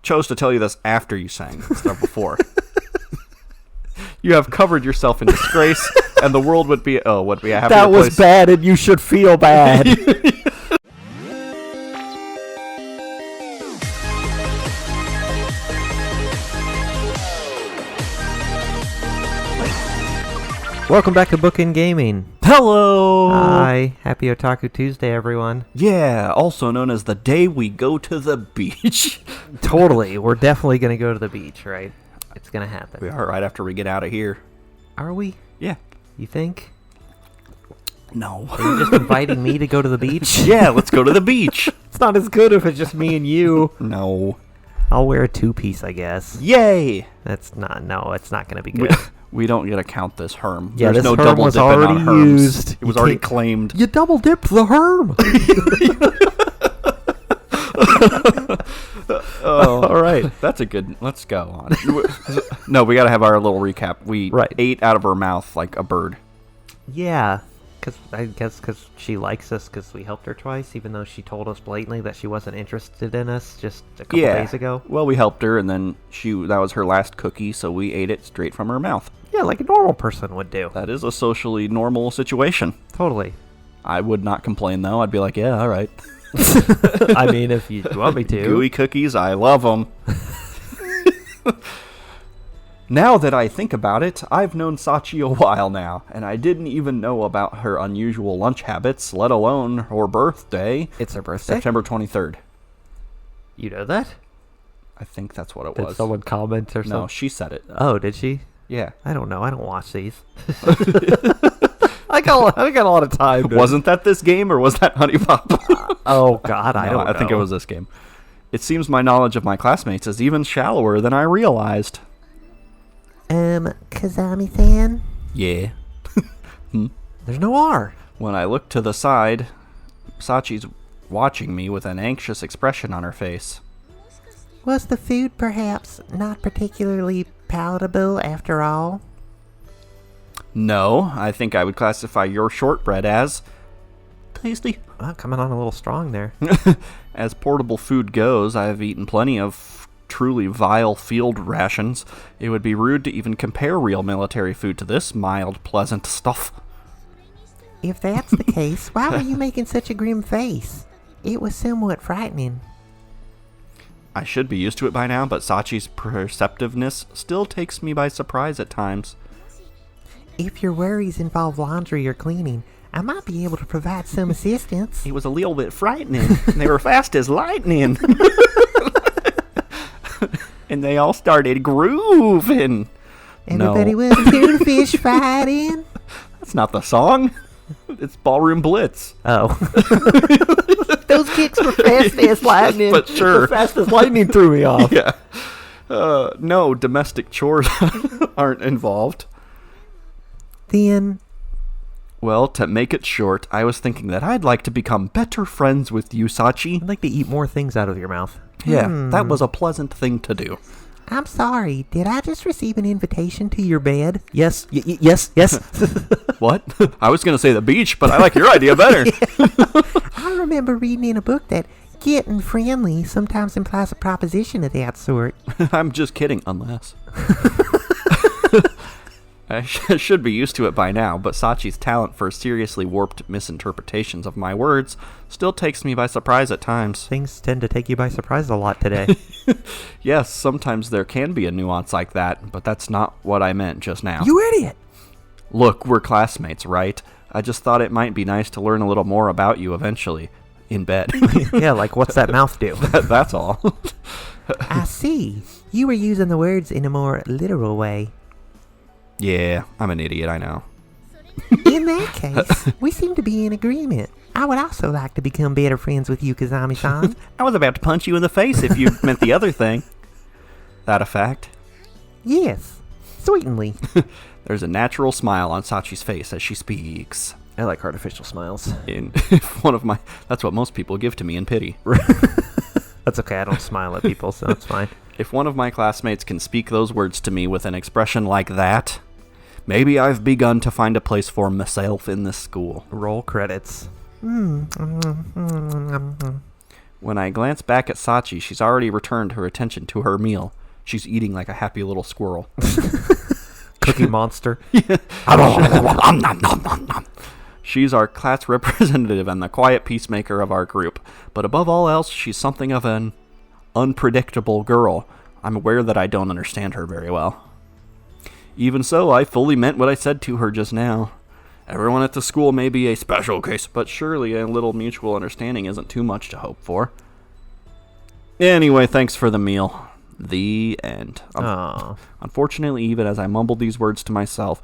chose to tell you this after you sang instead of before. You have covered yourself in disgrace, and the world would be a happier place. That was bad, and you should feel bad. Welcome back to Bookend Gaming. Hello! Hi. Happy Otaku Tuesday, everyone. Yeah, also known as the day we go to the beach. Totally. We're definitely going to go to the beach, right? It's going to happen. We are right after we get out of here. Are we? Yeah. You think? No. Are you just inviting me to go to the beach? Yeah, let's go to the beach. It's not as good if it's just me and you. No. I'll wear a two-piece, I guess. Yay! It's not going to be good. We don't get to count this herm. Yeah, There's this no herm double was dipping already on herms. used. It was You already can't- claimed. You double dipped the herm. All right. That's a good... Let's go on. No, we got to have our little recap. We ate out of her mouth like a bird. Yeah, because she likes us because we helped her twice, even though she told us blatantly that she wasn't interested in us just a couple days ago. Well, we helped her, and then that was her last cookie, so we ate it straight from her mouth. Yeah, like a normal person would do. That is a socially normal situation. Totally. I would not complain, though. I'd be like, yeah, all right. I mean, if you want me to. Gooey cookies, I love them. Now that I think about it, I've known Sachi a while now, and I didn't even know about her unusual lunch habits, let alone her birthday. It's her birthday? September 23rd. You know that? I think that's what it Did was. someone comment or something? No, she said it. Oh, did she? Yeah. I don't know. I don't watch these. I got a lot of time. Wasn't that this game, or was that Honey Pop? Oh, God, I don't know. I think it was this game. It seems my knowledge of my classmates is even shallower than I realized. Kazami-san? Yeah. There's no R. When I look to the side, Sachi's watching me with an anxious expression on her face. Was the food perhaps not particularly palatable after all? No, I think I would classify your shortbread as tasty. Well, coming on a little strong there. As portable food goes, I have eaten plenty of truly vile field rations. It would be rude to even compare real military food to this mild, pleasant stuff. If that's the case, why were you making such a grim face? It was somewhat frightening. I should be used to it by now, but Sachi's perceptiveness still takes me by surprise at times. If your worries involve laundry or cleaning, I might be able to provide some assistance. It was a little bit frightening. They were fast as lightning. And they all started grooving. Everybody was doing fish fighting. That's not the song. It's Ballroom Blitz. Oh. Those kicks were fast as lightning. But sure. Fast as lightning threw me off. Yeah. No, domestic chores aren't involved. Then... Well, to make it short, I was thinking that I'd like to become better friends with you, Sachi. I'd like to eat more things out of your mouth. Yeah, that was a pleasant thing to do. I'm sorry. Did I just receive an invitation to your bed? Yes. Yes. What? I was going to say the beach, but I like your idea better. I remember reading in a book that getting friendly sometimes implies a proposition of that sort. I'm just kidding, unless... I should be used to it by now, but Sachi's talent for seriously warped misinterpretations of my words still takes me by surprise at times. Things tend to take you by surprise a lot today. Yes, sometimes there can be a nuance like that, but that's not what I meant just now. You idiot! Look, we're classmates, right? I just thought it might be nice to learn a little more about you eventually. In bed. Yeah, like what's that mouth do? That's all. I see. You were using the words in a more literal way. Yeah, I'm an idiot, I know. In that case, we seem to be in agreement. I would also like to become better friends with you, Kazami-san. I was about to punch you in the face if you meant the other thing. That a fact? Yes, certainly. There's a natural smile on Sachi's face as she speaks. I like artificial smiles. That's what most people give to me in pity. That's okay, I don't smile at people, so it's fine. If one of my classmates can speak those words to me with an expression like that, maybe I've begun to find a place for myself in this school. Roll credits. Well, When I glance back at Sachi, she's already returned her attention to her meal. She's eating like a happy little squirrel. Cookie monster. She's our class representative and the quiet peacemaker of our group. But above all else, she's something of an unpredictable girl. I'm aware that I don't understand her very well. Even so, I fully meant what I said to her just now. Everyone at the school may be a special case, but surely a little mutual understanding isn't too much to hope for. Anyway, thanks for the meal. The end. Unfortunately, even as I mumbled these words to myself,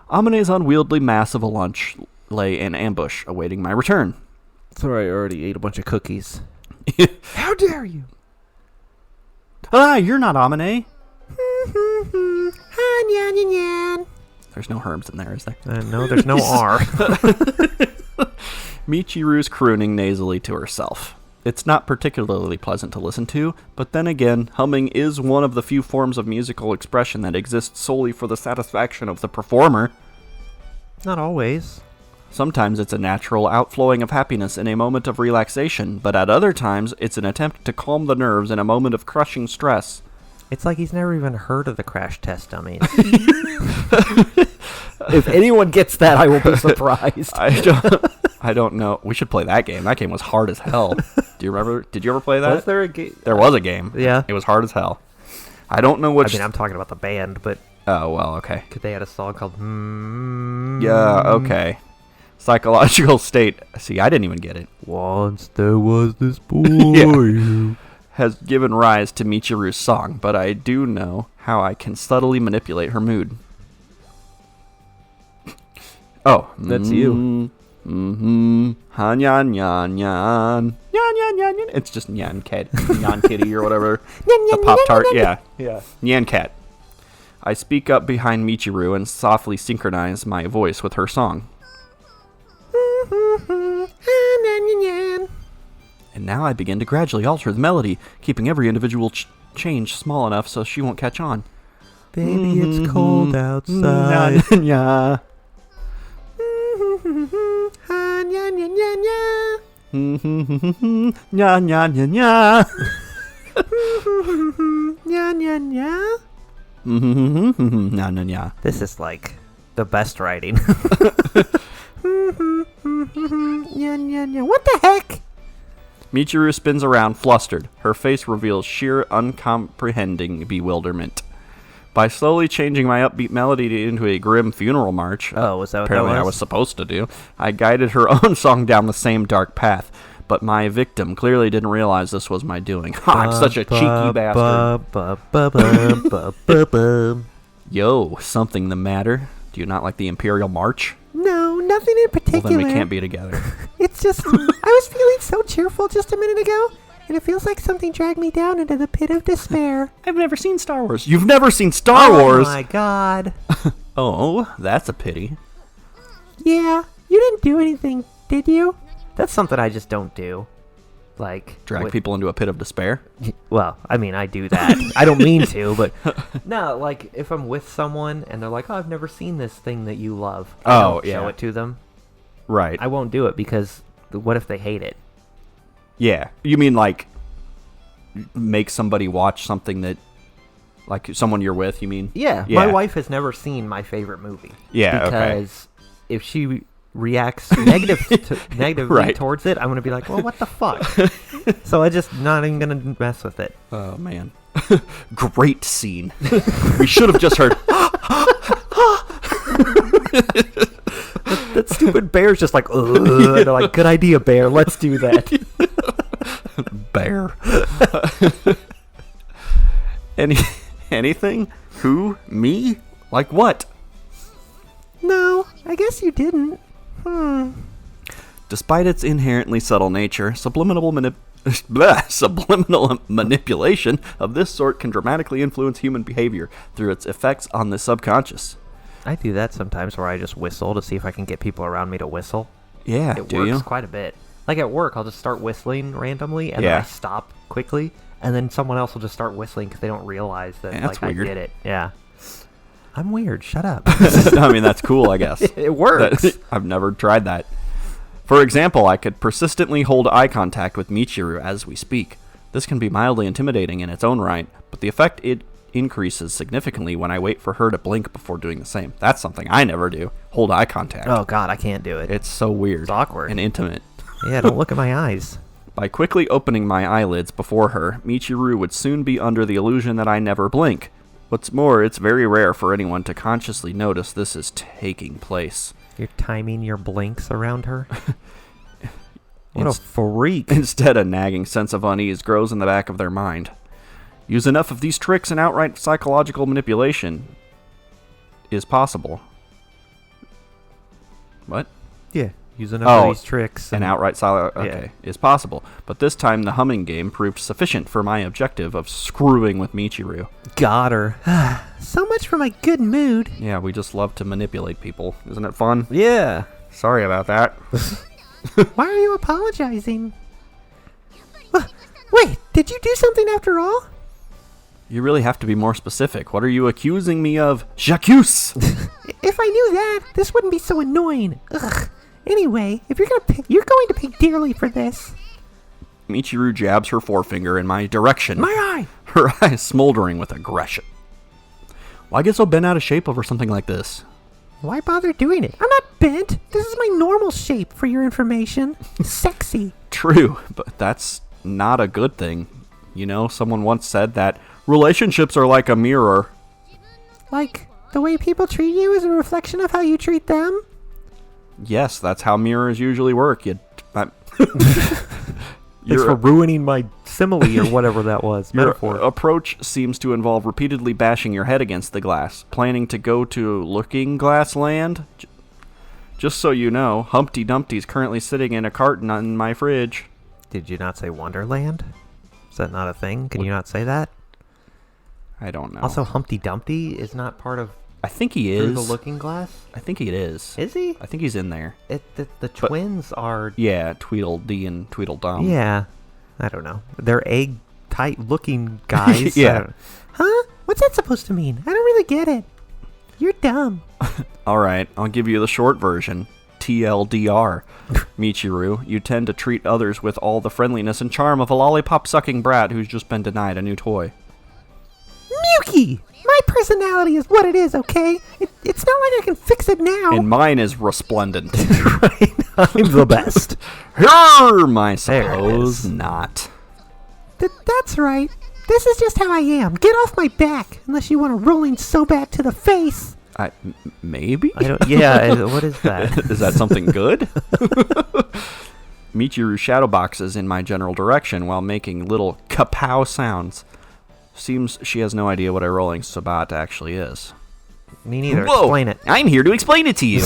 Amane's unwieldy mass of a lunch lay in ambush, awaiting my return. Sorry, I already ate a bunch of cookies. How dare you? You're not Amane. There's no herms in there, is there? No, there's no R. Michiru's crooning nasally to herself. It's not particularly pleasant to listen to, but then again, humming is one of the few forms of musical expression that exists solely for the satisfaction of the performer. Not always. Sometimes it's a natural outflowing of happiness in a moment of relaxation, but at other times, it's an attempt to calm the nerves in a moment of crushing stress. It's like he's never even heard of the crash test dummies. If anyone gets that, I will be surprised. I don't know. We should play that game. That game was hard as hell. Do you remember? Did you ever play that? Was there a game? There was a game. Yeah. It was hard as hell. I don't know which... I'm talking about the band, but... Oh, well, okay. Because they had a song called... Yeah, okay. Psychological state. See, I didn't even get it. Once there was this boy who has given rise to Michiru's song, but I do know how I can subtly manipulate her mood. Oh. That's you. Han yan yan yan. Yan yan yan yan. It's just Nyan Cat. Nyan Kitty or whatever. The Pop-Tart. Yeah. Nyan Cat. I speak up behind Michiru and softly synchronize my voice with her song. And now I begin to gradually alter the melody, keeping every individual change small enough so she won't catch on. Baby, it's cold outside. Yeah. This is like the best writing. What the heck? Michiru spins around, flustered. Her face reveals sheer, uncomprehending bewilderment. By slowly changing my upbeat melody into a grim funeral march, was that what apparently that was? I was supposed to do, I guided her own song down the same dark path. But my victim clearly didn't realize this was my doing. I'm such a cheeky bastard. Yo, something the matter? Do you not like the Imperial March? No, nothing in particular. Well, then we can't be together. It's just, I was feeling so cheerful just a minute ago, and it feels like something dragged me down into the pit of despair. I've never seen Star Wars. You've never seen Star Wars? Oh my god. Oh, that's a pity. Yeah, you didn't do anything, did you? That's something I just don't do. Like... Drag people into a pit of despair? Well, I mean, I do that. I don't mean to, but... No, like, if I'm with someone and they're like, oh, I've never seen this thing that you love. I don't show it to them. Right. I won't do it because what if they hate it? Yeah. You mean, like, make somebody watch something that... Like, someone you're with, you mean? Yeah. My wife has never seen my favorite movie. Yeah, because if she reacts negatively towards it, I'm going to be like, well, what the fuck? So I just not even going to mess with it. Oh, man. Great scene. We should have just heard... That stupid bear's just like, ugh. And they're like, good idea, bear. Let's do that. Bear. Anything? Who? Me? Like what? No, I guess you didn't. Despite its inherently subtle nature, subliminal manipulation of this sort can dramatically influence human behavior through its effects on the subconscious. I do that sometimes where I just whistle to see if I can get people around me to whistle. Yeah, it works quite a bit. Like at work, I'll just start whistling randomly, and then I stop quickly, and then someone else will just start whistling because they don't realize that I did it. Yeah. I'm weird. Shut up. I mean, that's cool, I guess. It works. I've never tried that. For example, I could persistently hold eye contact with Michiru as we speak. This can be mildly intimidating in its own right, but the effect it increases significantly when I wait for her to blink before doing the same. That's something I never do. Hold eye contact. Oh god, I can't do it. It's so weird. It's awkward. And intimate. Yeah, don't look at my eyes. By quickly opening my eyelids before her, Michiru would soon be under the illusion that I never blink. What's more, it's very rare for anyone to consciously notice this is taking place. You're timing your blinks around her? What a freak. Instead, a nagging sense of unease grows in the back of their mind. Use enough of these tricks and outright psychological manipulation is possible. What? Yeah, use enough of these tricks. And outright is possible. But this time the humming game proved sufficient for my objective of screwing with Michiru. Got her. So much for my good mood. Yeah, we just love to manipulate people. Isn't it fun? Yeah. Sorry about that. Why are you apologizing? Wait, did you do something after all? You really have to be more specific. What are you accusing me of? J'accuse! If I knew that, this wouldn't be so annoying. Ugh. Anyway, if you're going to pay dearly for this. Michiru jabs her forefinger in my direction. My eye! Her eyes smoldering with aggression. Why get so bent out of shape over something like this? Why bother doing it? I'm not bent. This is my normal shape, for your information. Sexy. True, but that's not a good thing. You know, someone once said that relationships are like a mirror. Like, the way people treat you is a reflection of how you treat them? Yes, that's how mirrors usually work. Thanks for ruining my simile or whatever that was. Metaphor. Your approach seems to involve repeatedly bashing your head against the glass. Planning to go to Looking Glass Land? Just so you know, Humpty Dumpty's currently sitting in a carton in my fridge. Did you not say Wonderland? Is that not a thing? Can you not say that? I don't know. Also, Humpty Dumpty is not part of I think he is. Through the Looking Glass? I think he is. Is he? I think he's in there. The twins are... Yeah, Tweedledee and Tweedledum. Yeah. I don't know. They're egg-type looking guys. Yeah. Huh? What's that supposed to mean? I don't really get it. You're dumb. Alright, I'll give you the short version. TLDR. Michiru, you tend to treat others with all the friendliness and charm of a lollipop-sucking brat who's just been denied a new toy. Miyuki! My personality is what it is, okay? It's not like I can fix it now. And mine is resplendent. Right? I'm the best. I suppose not. That's right. This is just how I am. Get off my back, unless you want a rolling so bad to the face. Maybe? Yeah, what is that? Is that something good? Michiru shadowboxes in my general direction while making little kapow sounds. Seems she has no idea what a rolling sabat actually is. Me neither. Whoa, explain it. I'm here to explain it to you.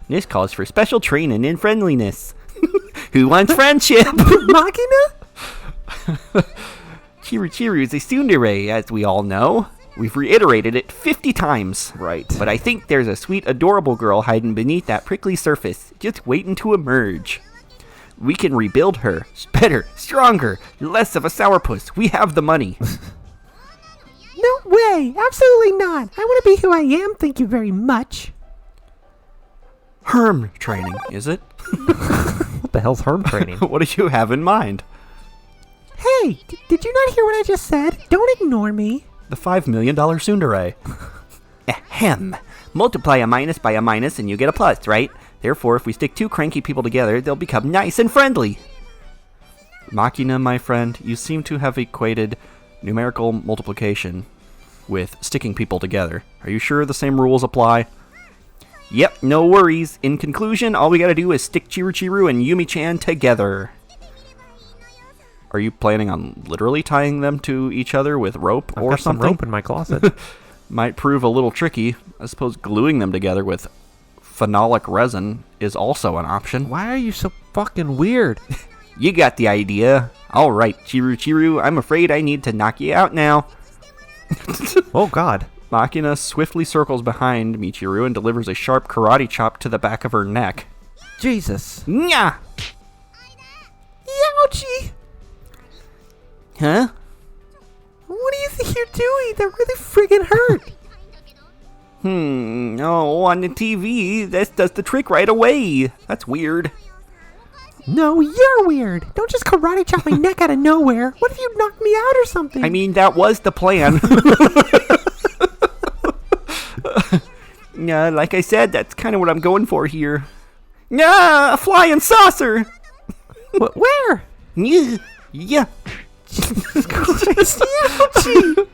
This calls for special training in friendliness. Who wants friendship? Makina? Chiru is a tsundere, as we all know. We've reiterated it 50 times. Right. But I think there's a sweet, adorable girl hiding beneath that prickly surface, just waiting to emerge. We can rebuild her. Better, stronger, less of a sourpuss. We have the money. No way! Absolutely not! I want to be who I am, thank you very much. Herm training, is it? What the hell's herm training? What do you have in mind? Hey, did you not hear what I just said? Don't ignore me. The $5 million tsundere. Ahem. Multiply a minus by a minus and you get a plus, right? Therefore, if we stick two cranky people together, they'll become nice and friendly. Makina, my friend, you seem to have equated numerical multiplication with sticking people together. Are you sure the same rules apply? Yep, no worries. In conclusion, all we gotta do is stick Chiru and Yumi-chan together. Are you planning on literally tying them to each other with rope I've or got something? some rope in my closet. Might prove a little tricky. I suppose gluing them together with phenolic resin is also an option. Why are you so fucking weird? You got the idea. All right, Chiru, I'm afraid I need to knock you out now. Oh, God. Makina swiftly circles behind Michiru and delivers a sharp karate chop to the back of her neck. Jesus. Nya! Ouchie! Huh? What do you think you're doing? That really friggin' hurt. Oh, on the TV, this does the trick right away. That's weird. No, you're weird. Don't just karate chop my neck out of nowhere. What if you knocked me out or something? I mean, that was the plan. Yeah, like I said, that's kind of what I'm going for here. Yeah, a flying saucer. Where? Yeah. Jesus Christ. Ouchie.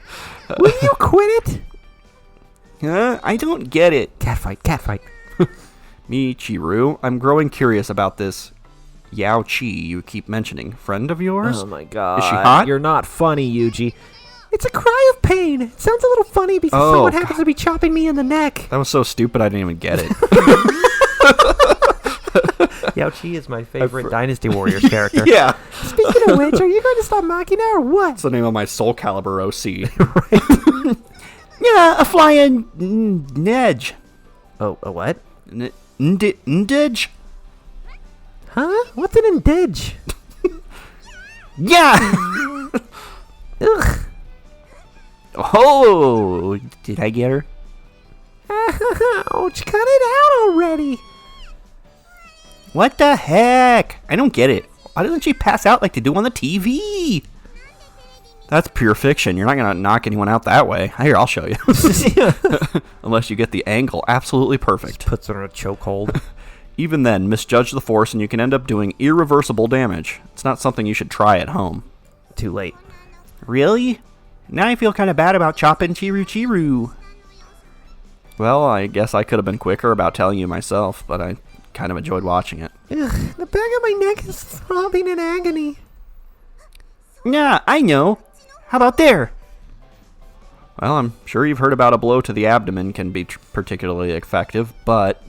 Will you quit it? I don't get it. Catfight. Michiru, I'm growing curious about this Yao Chi you keep mentioning. Friend of yours? Oh my god. Is she hot? You're not funny, Yuji. It's a cry of pain. It sounds a little funny because someone happens to be chopping me in the neck. That was so stupid I didn't even get it. Yao Chi is my favorite Dynasty Warriors character. Yeah. Speaking of which, are you going to stop Makina or what? That's the name of my Soul Calibur OC. Yeah, a flying nedge. Oh, a what? Ndidge? Huh? What's an indidge? Yeah! Ugh. Oh, did I get her? Ouch, cut it out already. What the heck? I don't get it. Why doesn't she pass out like they do on the TV? That's pure fiction. You're not going to knock anyone out that way. Here, I'll show you. Unless you get the angle absolutely perfect. Puts her in a chokehold. Even then, misjudge the force and you can end up doing irreversible damage. It's not something you should try at home. Too late. Really? Now I feel kind of bad about chopping Chiru. Well, I guess I could have been quicker about telling you myself, but I kind of enjoyed watching it. Ugh, the back of my neck is throbbing in agony. Yeah, I know. How about there? Well, I'm sure you've heard about a blow to the abdomen can be particularly effective, but...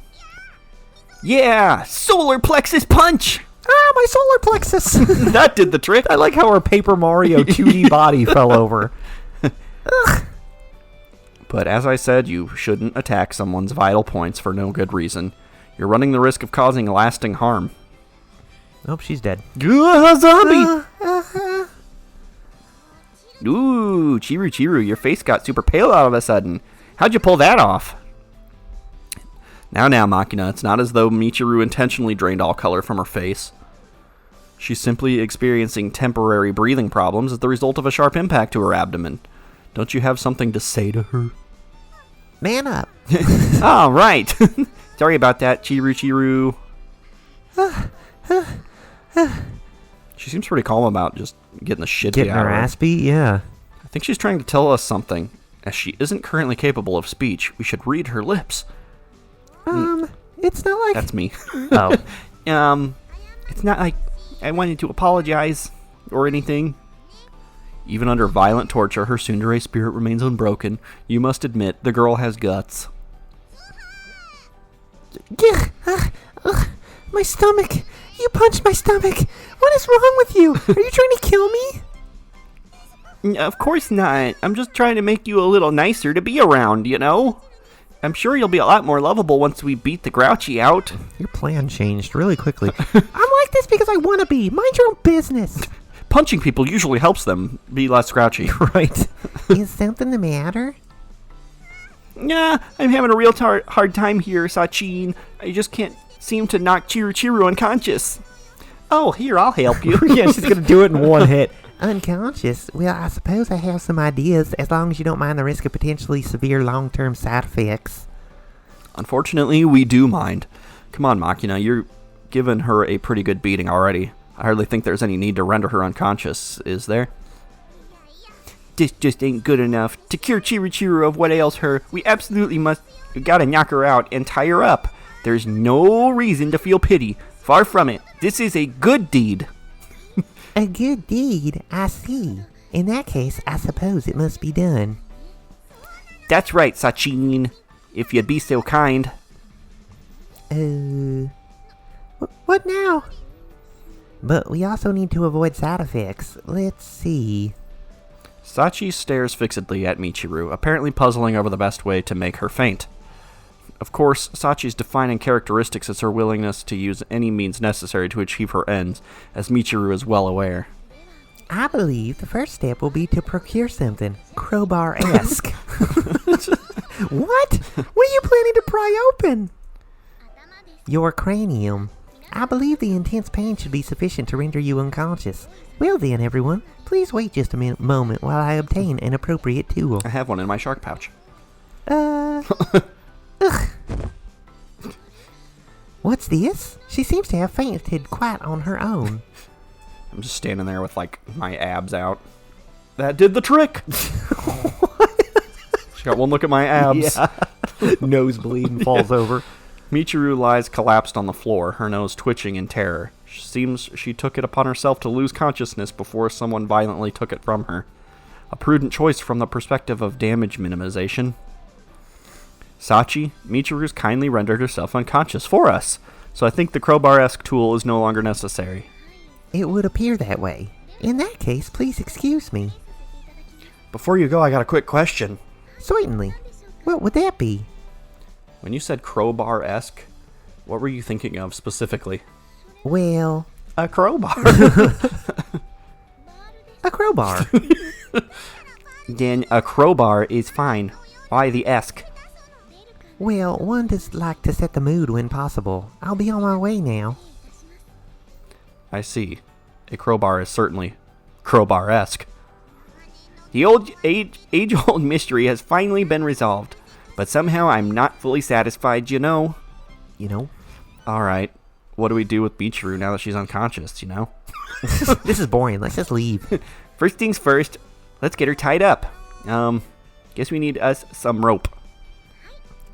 Yeah! Solar plexus punch! Ah, my solar plexus! That did the trick. I like how her Paper Mario 2D body fell over. Ugh. But as I said, you shouldn't attack someone's vital points for no good reason. You're running the risk of causing lasting harm. Oh, she's dead. Zombie! Ooh, Chiru, your face got super pale all of a sudden. How'd you pull that off? Now, Makina, it's not as though Michiru intentionally drained all color from her face. She's simply experiencing temporary breathing problems as the result of a sharp impact to her abdomen. Don't you have something to say to her? Man up. Oh, right. Sorry about that, Chiru. She seems pretty calm about just getting the shit Getting out of her her. ass beat, yeah. I think she's trying to tell us something. As she isn't currently capable of speech, we should read her lips. It's not like... That's me. Oh. It's not like I wanted to apologize or anything. Even under violent torture, her tsundere spirit remains unbroken. You must admit, the girl has guts. My stomach. You punched my stomach. What is wrong with you? Are you trying to kill me? Of course not. I'm just trying to make you a little nicer to be around, you know? I'm sure you'll be a lot more lovable once we beat the grouchy out. Your plan changed really quickly. I'm like this because I want to be. Mind your own business. Punching people usually helps them be less grouchy. Right. Is something the matter? Yeah, I'm having a real hard time here, Sachin. I just can't seem to knock Chiru unconscious. Oh, here, I'll help you. Yeah, she's going to do it in one hit. Unconscious? Well, I suppose I have some ideas, as long as you don't mind the risk of potentially severe long-term side effects. Unfortunately, we do mind. Come on, Makina, you're giving her a pretty good beating already. I hardly think there's any need to render her unconscious, is there? This just ain't good enough. To cure Chiru of what ails her, we absolutely gotta knock her out and tie her up. There's no reason to feel pity. Far from it. This is a good deed. A good deed, I see. In that case, I suppose it must be done. That's right, Sachin. If you'd be so kind. What now? But we also need to avoid side effects. Let's see. Sachi stares fixedly at Michiru, apparently puzzling over the best way to make her faint. Of course, Sachi's defining characteristics is her willingness to use any means necessary to achieve her ends, as Michiru is well aware. I believe the first step will be to procure something crowbar-esque. What? What are you planning to pry open? Your cranium. I believe the intense pain should be sufficient to render you unconscious. Well then, everyone, please wait just a moment while I obtain an appropriate tool. I have one in my shark pouch. Ugh. What's this? She seems to have fainted quite on her own. I'm just standing there with, like, my abs out. That did the trick! She got one look at my abs. Yeah. Nosebleed and falls over. Michiru lies collapsed on the floor, her nose twitching in terror. Seems she took it upon herself to lose consciousness before someone violently took it from her. A prudent choice from the perspective of damage minimization. Sachi, Michiru's kindly rendered herself unconscious for us, so I think the crowbar-esque tool is no longer necessary. It would appear that way. In that case, please excuse me. Before you go, I got a quick question. Certainly. What would that be? When you said crowbar-esque, what were you thinking of specifically? Well... A crowbar. A crowbar. Then a crowbar is fine. Why the esque? Well, one does like to set the mood when possible. I'll be on my way now. I see. A crowbar is certainly crowbar-esque. The age-old mystery has finally been resolved, but somehow I'm not fully satisfied, you know? You know? Alright, what do we do with Michiru now that she's unconscious, you know? This is boring, let's just leave. First things first, let's get her tied up. Guess we need us some rope.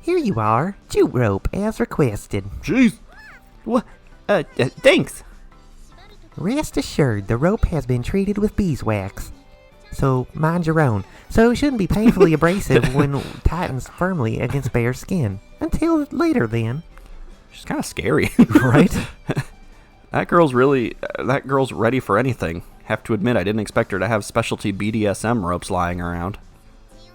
Here you are, jute rope, as requested. Jeez! What? Thanks! Rest assured, the rope has been treated with beeswax. So, mind your own. So it shouldn't be painfully abrasive when tightens firmly against bare skin. Until later, then. She's kind of scary. Right? That girl's ready for anything. Have to admit, I didn't expect her to have specialty BDSM ropes lying around.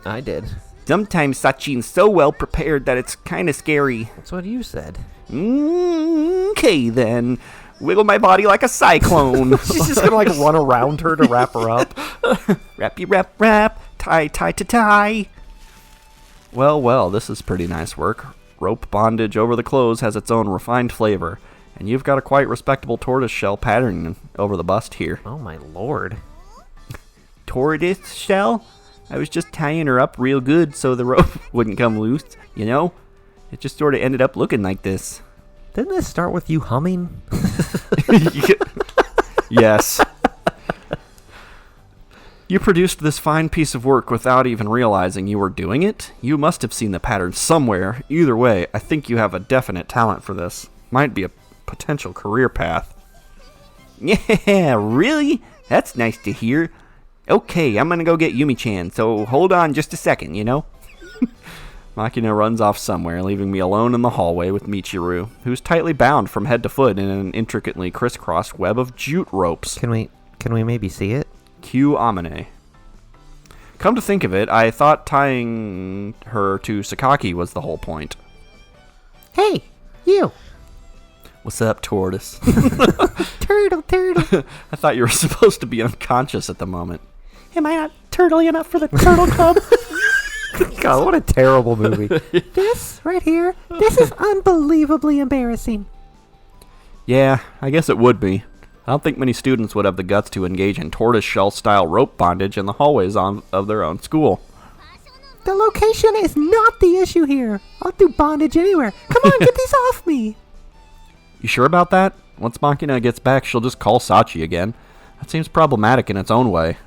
I did. Sometimes Sachin's so well prepared that it's kind of scary. That's what you said. Okay, then. Wiggle my body like a cyclone. She's just gonna like run around her to wrap her up. Rappy rap rap, tie tie to tie. Well, this is pretty nice work. Rope bondage over the clothes has its own refined flavor, and you've got a quite respectable tortoiseshell pattern over the bust here. Oh my lord. Tortoiseshell? I was just tying her up real good so the rope wouldn't come loose, you know? It just sort of ended up looking like this. Didn't this start with you humming? Yes. You produced this fine piece of work without even realizing you were doing it? You must have seen the pattern somewhere. Either way, I think you have a definite talent for this. Might be a potential career path. Yeah, really? That's nice to hear. Okay, I'm gonna go get Yumi-chan, so hold on just a second, you know? Makina runs off somewhere, leaving me alone in the hallway with Michiru, who's tightly bound from head to foot in an intricately crisscrossed web of jute ropes. Can we maybe see it? Q Amine. Come to think of it, I thought tying her to Sakaki was the whole point. Hey, you! What's up, tortoise? Turtle. I thought you were supposed to be unconscious at the moment. Am I not turtly enough for the Turtle Club? God, what a terrible movie. This, right here, this is unbelievably embarrassing. Yeah, I guess it would be. I don't think many students would have the guts to engage in tortoiseshell-style rope bondage in the hallways of their own school. The location is not the issue here. I'll do bondage anywhere. Come on, get these off me. You sure about that? Once Makina gets back, she'll just call Sachi again. That seems problematic in its own way.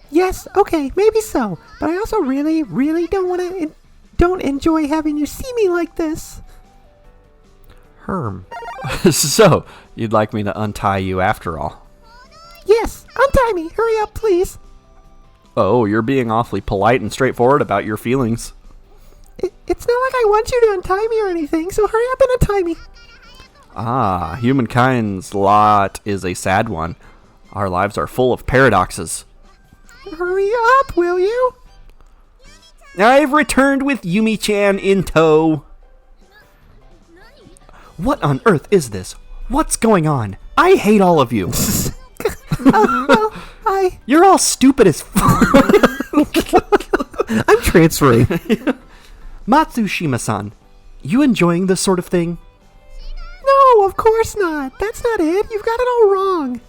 Yes, okay, maybe so. But I also really, really don't enjoy having you see me like this. Herm. So, you'd like me to untie you after all? Yes, untie me. Hurry up, please. Oh, you're being awfully polite and straightforward about your feelings. It's not like I want you to untie me or anything, so hurry up and untie me. Ah, humankind's lot is a sad one. Our lives are full of paradoxes. Hurry up, will you? I've returned with Yumi-chan in tow. What on earth is this? What's going on? I hate all of you. You're all stupid as fuck. I'm transferring. Matsushima-san, you enjoying this sort of thing? No, of course not. That's not it. You've got it all wrong.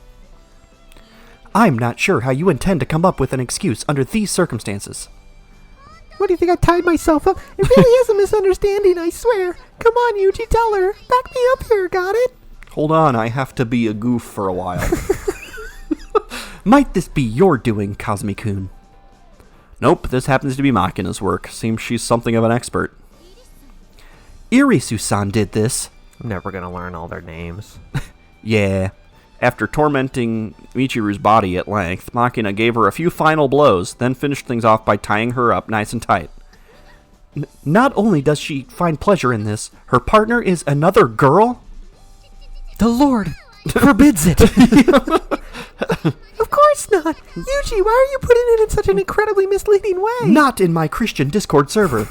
I'm not sure how you intend to come up with an excuse under these circumstances. What do you think I tied myself up? It really is a misunderstanding, I swear. Come on, Yuji, tell her. Back me up here, got it? Hold on, I have to be a goof for a while. Might this be your doing, Kazumi-kun? Nope, this happens to be Makina's work. Seems she's something of an expert. Irisu-san did this. I'm never gonna learn all their names. Yeah. After tormenting Michiru's body at length, Makina gave her a few final blows, then finished things off by tying her up nice and tight. Not only does she find pleasure in this, her partner is another girl? The Lord forbids it. Of course not. Yuji, why are you putting it in such an incredibly misleading way? Not in my Christian Discord server.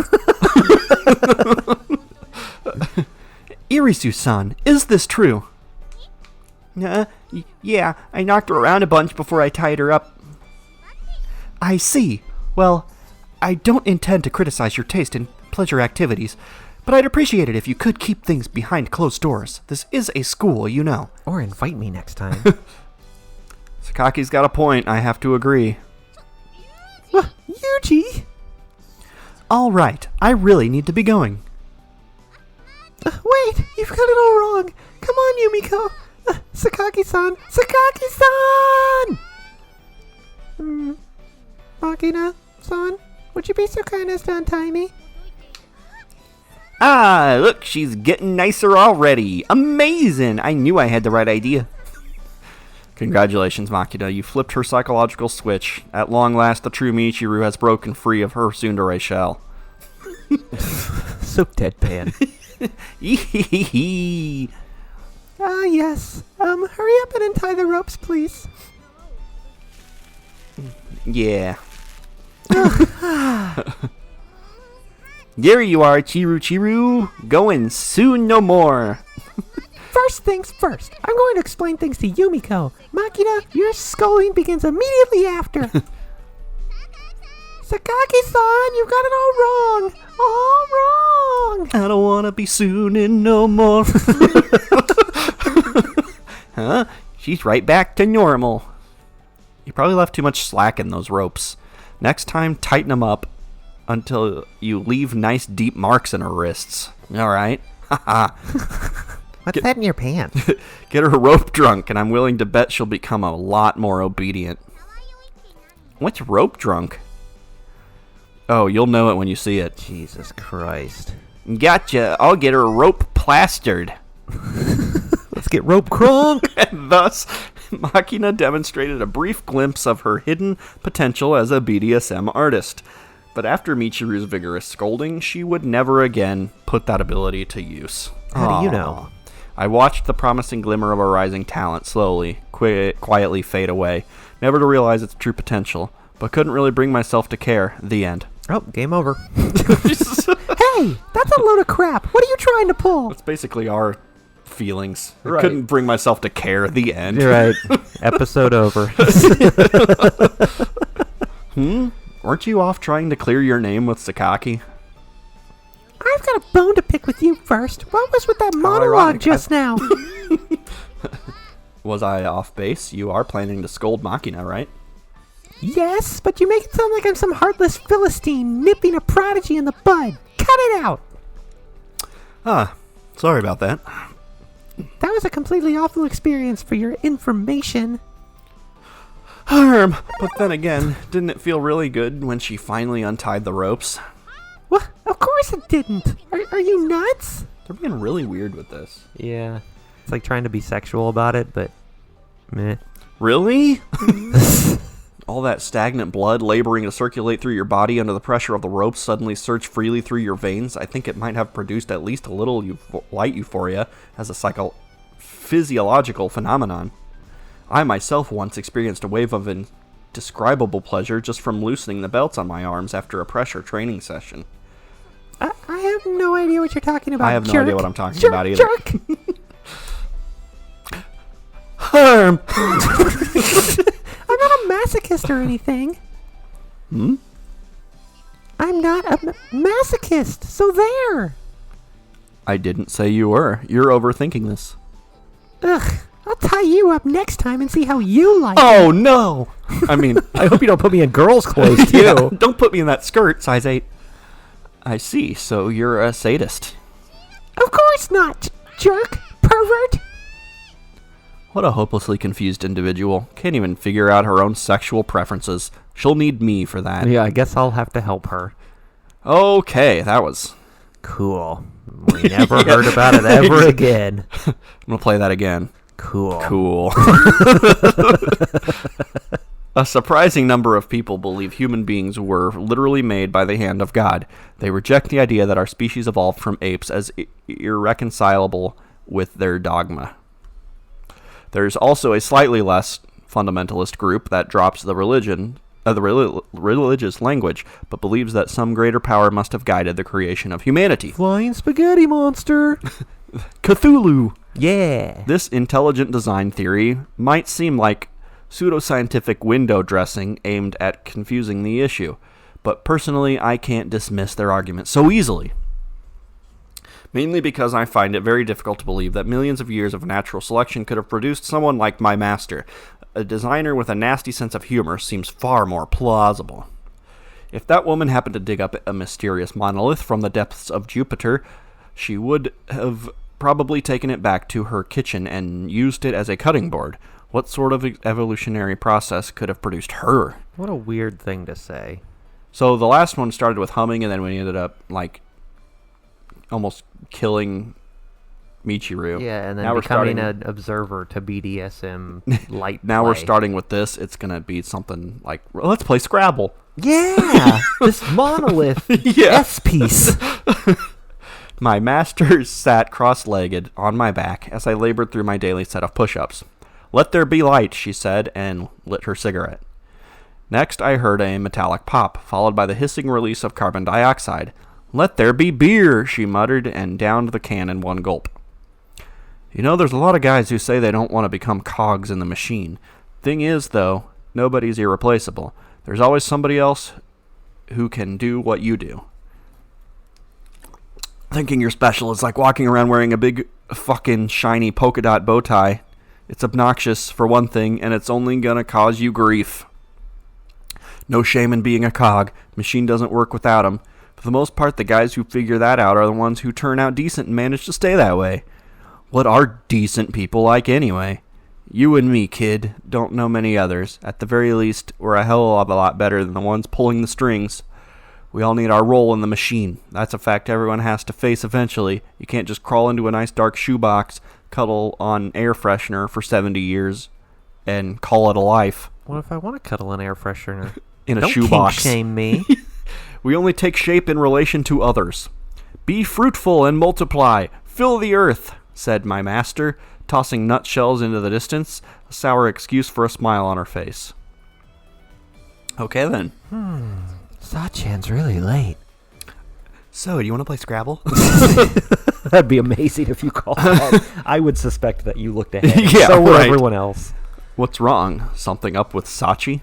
Irisu-san, is this true? Yeah, I knocked her around a bunch before I tied her up. I see. Well, I don't intend to criticize your taste in pleasure activities, but I'd appreciate it if you could keep things behind closed doors. This is a school, you know. Or invite me next time. Sakaki's got a point, I have to agree. Yuji! All right, I really need to be going. Wait, you've got it all wrong. Come on, Yumiko. Sakaki-san! Sakaki-san! Makina-san, would you be so kind as to untie me? Ah, look, she's getting nicer already. Amazing! I knew I had the right idea. Congratulations, Makina. You flipped her psychological switch. At long last, the true Michiru has broken free of her tsundere shell. So deadpan. Ah, yes. Hurry up and untie the ropes, please. Yeah. There you are, Chiru. Going soon no more. First things first. I'm going to explain things to Yumiko. Makina, your scolding begins immediately after. Sakaki-san, you've got it all wrong. All wrong. I don't want to be sooning no more. Huh? She's right back to normal. You probably left too much slack in those ropes. Next time, tighten them up until you leave nice deep marks in her wrists. All right? What's that in your pants? Get her rope drunk, and I'm willing to bet she'll become a lot more obedient. What's rope drunk? Oh, you'll know it when you see it. Jesus Christ. Gotcha. I'll get her rope plastered. Let's get rope crunk. And thus, Makina demonstrated a brief glimpse of her hidden potential as a BDSM artist. But after Michiru's vigorous scolding, she would never again put that ability to use. How do you know? I watched the promising glimmer of a rising talent slowly, quietly fade away, never to realize its true potential, but couldn't really bring myself to care. The end. Oh, game over. Hey, that's a load of crap. What are you trying to pull? That's basically our feelings. Right. I couldn't bring myself to care. The end. You're right. Episode over. Weren't you off trying to clear your name with Sakaki? I've got a bone to pick with you first. What was with that monologue ironic. just now? Was I off base? You are planning to scold Makina, right? Yes, but you make it sound like I'm some heartless Philistine nipping a prodigy in the bud. Cut it out. Sorry about that. That was a completely awful experience for your information. But then again, didn't it feel really good when she finally untied the ropes? What? Of course it didn't. Are you nuts? They're being really weird with this. Yeah. It's like trying to be sexual about it, but meh. Really? All that stagnant blood laboring to circulate through your body under the pressure of the ropes suddenly surge freely through your veins. I think it might have produced at least a little light euphoria as a physiological phenomenon. I myself once experienced a wave of indescribable pleasure just from loosening the belts on my arms after a pressure training session. I have no idea what you're talking about. I have no jerk. idea what I'm talking Jerk, about either. Jerk. Herm! I'm not a masochist or anything. Hmm? I'm not. not a masochist, so there. I didn't say you were. You're overthinking this. Ugh, I'll tie you up next time and see how you like it. Oh, no! I mean, I hope you don't put me in girls' clothes, too. yeah, don't put me in that skirt, size 8. I see, so you're a sadist. Of course not, jerk, pervert. What a hopelessly confused individual. Can't even figure out her own sexual preferences. She'll need me for that. Yeah, I guess I'll have to help her. Okay, that was... Cool. We never heard about it ever again. I'm gonna play that again. Cool. Cool. A surprising number of people believe human beings were literally made by the hand of God. They reject the idea that our species evolved from apes as irreconcilable with their dogma. There's also a slightly less fundamentalist group that drops the religious language, but believes that some greater power must have guided the creation of humanity. Flying spaghetti monster. Cthulhu. Yeah. This intelligent design theory might seem like pseudoscientific window dressing aimed at confusing the issue, but personally I can't dismiss their argument so easily. Mainly because I find it very difficult to believe that millions of years of natural selection could have produced someone like my master. A designer with a nasty sense of humor seems far more plausible. If that woman happened to dig up a mysterious monolith from the depths of Jupiter, she would have probably taken it back to her kitchen and used it as a cutting board. What sort of evolutionary process could have produced her? What a weird thing to say. So the last one started with humming, and then we ended up, like, almost killing Michiru. Yeah, and then now becoming an observer to BDSM light Now play. we're starting with this. It's going to be something like, let's play Scrabble. Yeah! This monolith Yeah. S-piece. My master sat cross-legged on my back as I labored through my daily set of push-ups. Let there be light, she said, and lit her cigarette. Next, I heard a metallic pop, followed by the hissing release of carbon dioxide. Let there be beer, she muttered, and downed the can in one gulp. You know, there's a lot of guys who say they don't want to become cogs in the machine. Thing is, though, nobody's irreplaceable. There's always somebody else who can do what you do. Thinking you're special is like walking around wearing a big fucking shiny polka dot bow tie. It's obnoxious, for one thing, and it's only gonna cause you grief. No shame in being a cog. Machine doesn't work without 'em. For the most part, the guys who figure that out are the ones who turn out decent and manage to stay that way. What are decent people like anyway? You and me, kid, don't know many others. At the very least, we're a hell of a lot better than the ones pulling the strings. We all need our role in the machine. That's a fact everyone has to face eventually. You can't just crawl into a nice dark shoebox, cuddle on air freshener for 70 years, and call it a life. What if I want to cuddle an air freshener? In a Don't shoebox. kink shame me. We only take shape in relation to others. Be fruitful and multiply. Fill the earth, said my master, tossing nutshells into the distance, a sour excuse for a smile on her face. Okay, then. Sachan's really late. So, do you want to play Scrabble? That'd be amazing if you called up. I would suspect that you looked ahead. Yeah, so would right. everyone else. What's wrong? Something up with Sachi?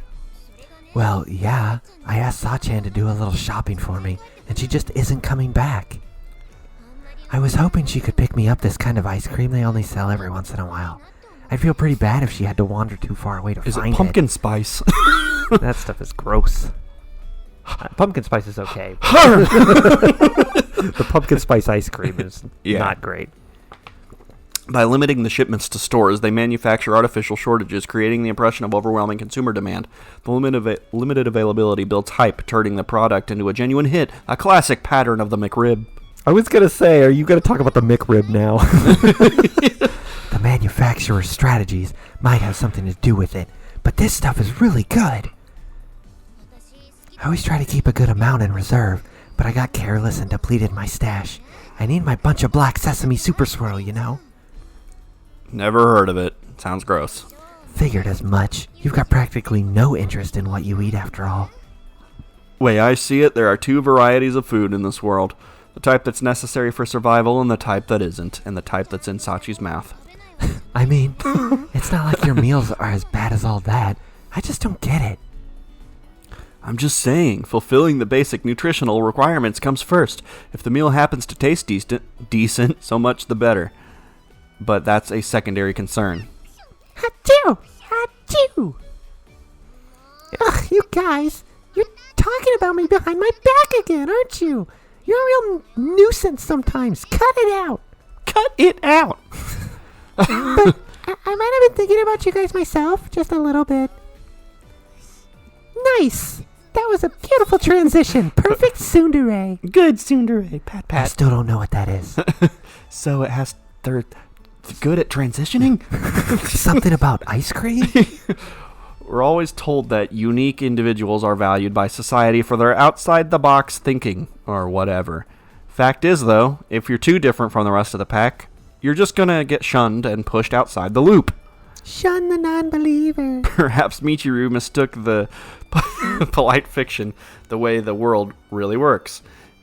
Well, yeah, I asked Sachan to do a little shopping for me, and she just isn't coming back. I was hoping she could pick me up this kind of ice cream they only sell every once in a while. I'd feel pretty bad if she had to wander too far away to Is find it pumpkin spice? That stuff is gross. Pumpkin spice is okay. The pumpkin spice ice cream is not great. By limiting the shipments to stores, they manufacture artificial shortages, creating the impression of overwhelming consumer demand. The limited availability builds hype, turning the product into a genuine hit, a classic pattern of the McRib. I was going to say, are you going to talk about the McRib now? The manufacturer's strategies might have something to do with it, but this stuff is really good. I always try to keep a good amount in reserve, but I got careless and depleted my stash. I need my bunch of black sesame super swirl, you know? Never heard of it. Sounds gross. Figured as much. You've got practically no interest in what you eat after all. Way I see it, there are two varieties of food in this world. The type that's necessary for survival and the type that isn't, and the type that's in Sachi's mouth. I mean, it's not like your meals are as bad as all that. I just don't get it. I'm just saying, fulfilling the basic nutritional requirements comes first. If the meal happens to taste decent, so much the better. But that's a secondary concern. Achoo! Achoo! Ugh, you guys, you're talking about me behind my back again, aren't you? You're a real nuisance sometimes. Cut it out. Cut it out! But I might have been thinking about you guys myself, just a little bit. Nice! That was a beautiful transition. Perfect tsundere. Good tsundere. Pat, I pat. still don't know what that is. So it has... They're good at transitioning? Something about ice cream? We're always told that unique individuals are valued by society for their outside-the-box thinking, or whatever. Fact is, though, if you're too different from the rest of the pack, you're just gonna get shunned and pushed outside the loop. Shun the non-believer. Perhaps Michiru mistook the polite fiction the way the world really works,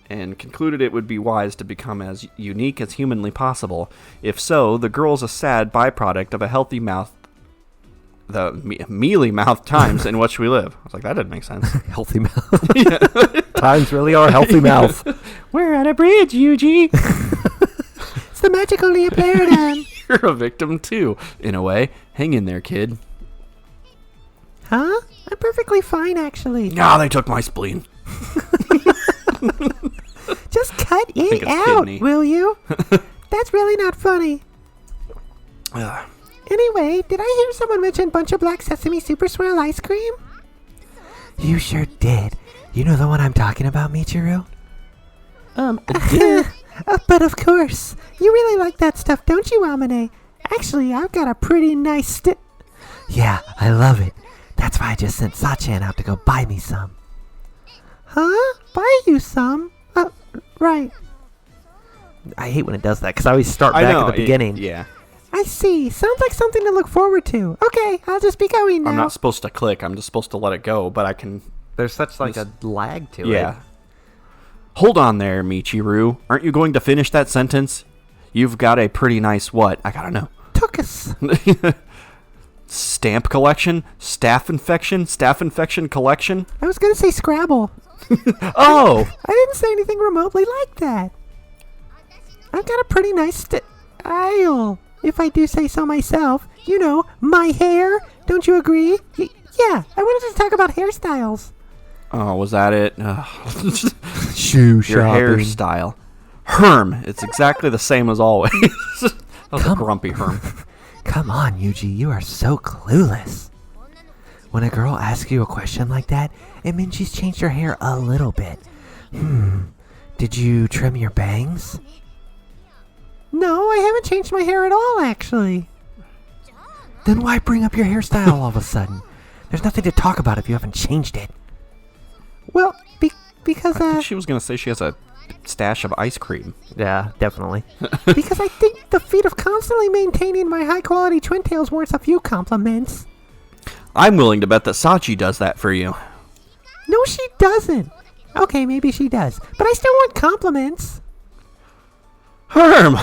and concluded it would be wise to become as unique as humanly possible. If so, the girl's a sad byproduct of a healthy mouth, the mealy mouth times in which we live. I was like, that didn't make sense. Healthy mouth. Times really are healthy mouth. We're at a bridge, Yuji. It's the magic only a player done. You're a victim too, in a way. Hang in there, kid. Huh? I'm perfectly fine, actually. Ah, they took my spleen. Just cut think it it's out, kidney. will you? That's really not funny. Anyway, did I hear someone mention Bunch of Black Sesame Super Swirl ice cream? You sure did. You know the one I'm talking about, Michiru? But of course. You really like that stuff, don't you, Amane? Actually, I've got a pretty nice Yeah, I love it. That's why I just sent Sachan out to go buy me some. Huh? Buy you some? Right. I hate when it does that because I always start back at the beginning. Yeah. I see. Sounds like something to look forward to. Okay, I'll just be going now. I'm not supposed to click. I'm just supposed to let it go, but I can... There's such like a lag to it. Yeah. Hold on there, Michiru. Aren't you going to finish that sentence? You've got a pretty nice what? I gotta know. Took us. Stamp collection? Staph infection collection? I was going to say Scrabble. Oh! I didn't say anything remotely like that. I've got a pretty nice style, if I do say so myself. You know, my hair. Don't you agree? Yeah, I wanted to talk about hairstyles. Oh, was that it? Shoe Your shopping. hairstyle. Herm. It's exactly the same as always. That was a grumpy Herm. Come on, Yuji, you are so clueless. When a girl asks you a question like that, it means she's changed her hair a little bit. Did you trim your bangs? No, I haven't changed my hair at all, actually. Then why bring up your hairstyle all of a sudden? There's nothing to talk about if you haven't changed it. Well, because, I think she was going to say she has a stash of ice cream. Yeah, definitely. because I think the feat of constantly maintaining my high-quality twin tails warrants a few compliments. I'm willing to bet that Sachi does that for you. No, she doesn't. Okay, maybe she does. But I still want compliments. Herm!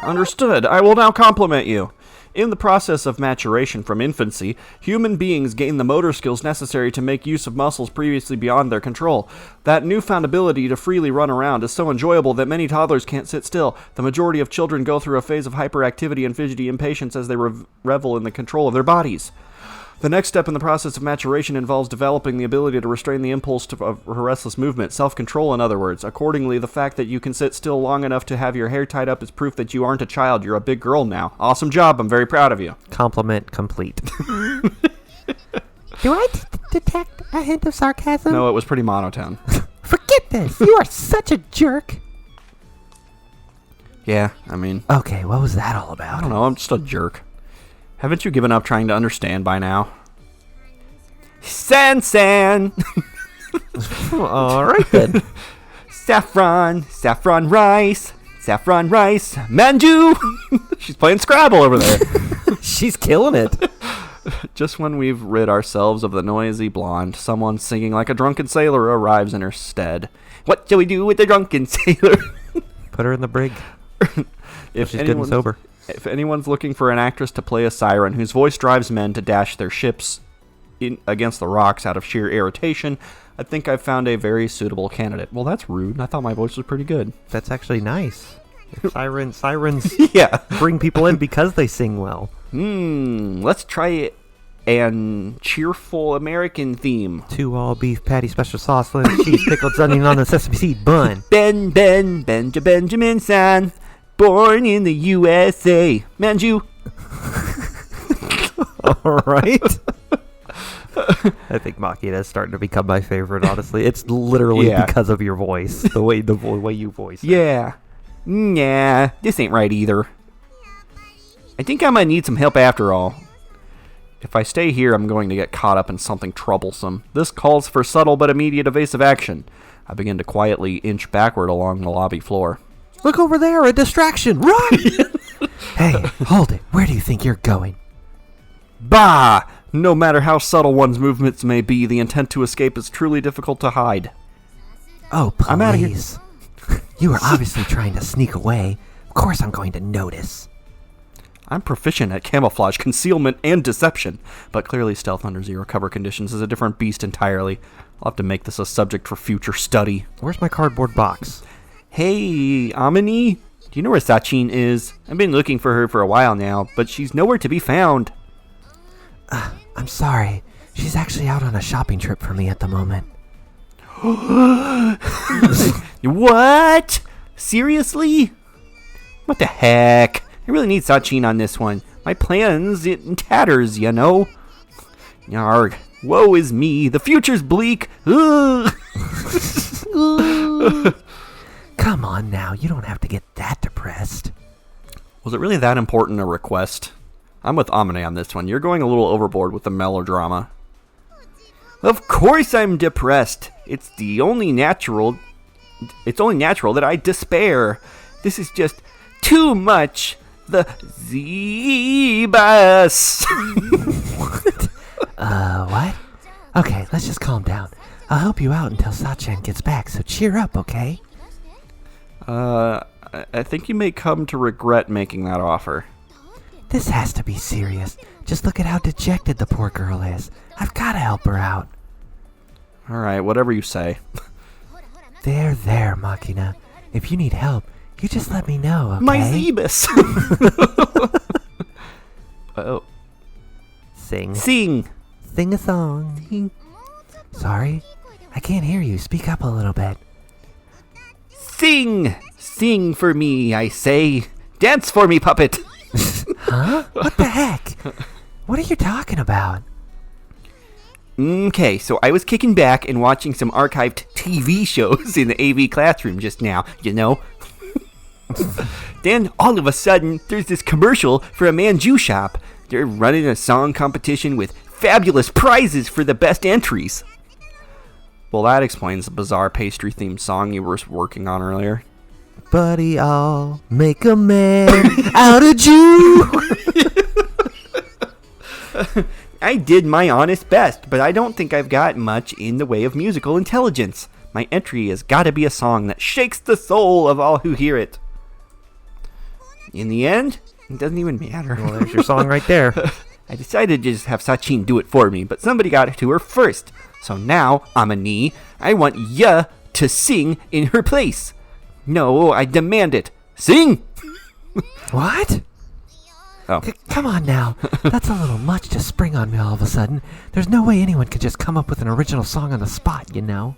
Understood. I will now compliment you. In the process of maturation from infancy, human beings gain the motor skills necessary to make use of muscles previously beyond their control. That newfound ability to freely run around is so enjoyable that many toddlers can't sit still. The majority of children go through a phase of hyperactivity and fidgety impatience as they revel in the control of their bodies. The next step in the process of maturation involves developing the ability to restrain the impulse of restless movement, self-control in other words. Accordingly, the fact that you can sit still long enough to have your hair tied up is proof that you aren't a child, you're a big girl now. Awesome job, I'm very proud of you. Compliment complete. Do I detect a hint of sarcasm? No, it was pretty monotone. Forget this! You are such a jerk! Yeah, I mean, Okay, what was that all I about? don't know, I'm just a jerk. Haven't you given up trying to understand by now? San! All right then. Saffron rice, manju! She's playing Scrabble over there. She's killing it. Just when we've rid ourselves of the noisy blonde, someone singing like a drunken sailor arrives in her stead. What shall we do with the drunken sailor? Put her in the brig. If She's good and sober. If anyone's looking for an actress to play a siren whose voice drives men to dash their ships against the rocks out of sheer irritation, I think I've found a very suitable candidate. Well, that's rude. I thought my voice was pretty good. That's actually nice. Sirens Yeah. bring people in because they sing well. Let's try an cheerful American theme. 2 all-beef patty, special sauce, lettuce, cheese, pickled onion on the sesame seed bun. Benjamin San, born in the USA. Manju. All right. I think Makina is starting to become my favorite, honestly. It's literally because of your voice, the way you voice it. Yeah. Nah, this ain't right either. I think I might need some help after all. If I stay here, I'm going to get caught up in something troublesome. This calls for subtle but immediate evasive action. I begin to quietly inch backward along the lobby floor. Look over there, a distraction! Run! Hey, hold it. Where do you think you're going? Bah! No matter how subtle one's movements may be, the intent to escape is truly difficult to hide. Oh, please. I'm outta here. You are obviously trying to sneak away. Of course I'm going to notice. I'm proficient at camouflage, concealment, and deception, but clearly stealth under zero cover conditions is a different beast entirely. I'll have to make this a subject for future study. Where's my cardboard box? Hey, Amini? Do you know where Sachin is? I've been looking for her for a while now, but she's nowhere to be found. I'm sorry. She's actually out on a shopping trip for me at the moment. What? Seriously? What the heck? I really need Sachin on this one. My plan's in tatters, you know? Yarg. Woe is me. The future's bleak. Ugh. Come on now. You don't have to get that depressed. Was it really that important a request? I'm with Amine on this one. You're going a little overboard with the melodrama. Of course I'm depressed. It's only natural that I despair. This is just too much. The Zebus. What? Okay, let's just calm down. I'll help you out until Sachin gets back, so cheer up, okay? I think you may come to regret making that offer. This has to be serious. Just look at how dejected the poor girl is. I've got to help her out. Alright, whatever you say. There, Makina. If you need help, you just let me know, okay? My Zebus! Oh. Sing. Sing! Sing a song. Sorry? I can't hear you. Speak up a little bit. Sing! Sing for me, I say. Dance for me, puppet! Huh? What the heck? What are you talking about? Okay, so I was kicking back and watching some archived TV shows in the AV classroom just now, you know? Then, all of a sudden, there's this commercial for a manju shop. They're running a song competition with fabulous prizes for the best entries. Well, that explains the bizarre pastry-themed song you were working on earlier. Buddy, I'll make a man out of you. I did my honest best, but I don't think I've got much in the way of musical intelligence. My entry has got to be a song that shakes the soul of all who hear it. In the end, it doesn't even matter. Well, there's your song right there. I decided to just have Sachin do it for me, but somebody got it to her first. So now, Amani, I want ya to sing in her place. No, I demand it. Sing! What? Oh. Come on now. That's a little much to spring on me all of a sudden. There's no way anyone could just come up with an original song on the spot, you know?